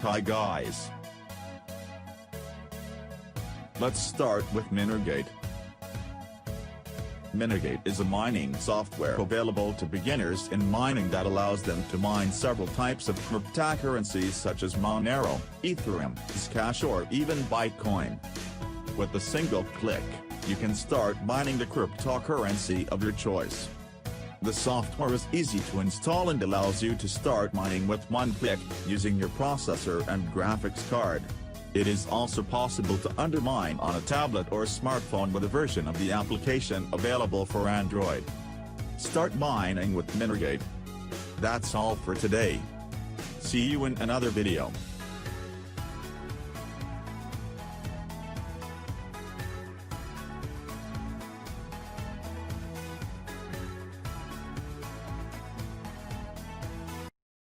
Hi guys. Let's start with Minergate. Minergate is a mining software available to beginners in mining that allows them to mine several types of cryptocurrencies such as Monero, Ethereum, Zcash or even Bitcoin. With a single click, you can start mining the cryptocurrency of your choice. The software is easy to install and allows you to start mining with one click, using your processor and graphics card. It is also possible to undermine on a tablet or smartphone with a version of the application available for Android. Start mining with Minergate. That's all for today. See you in another video.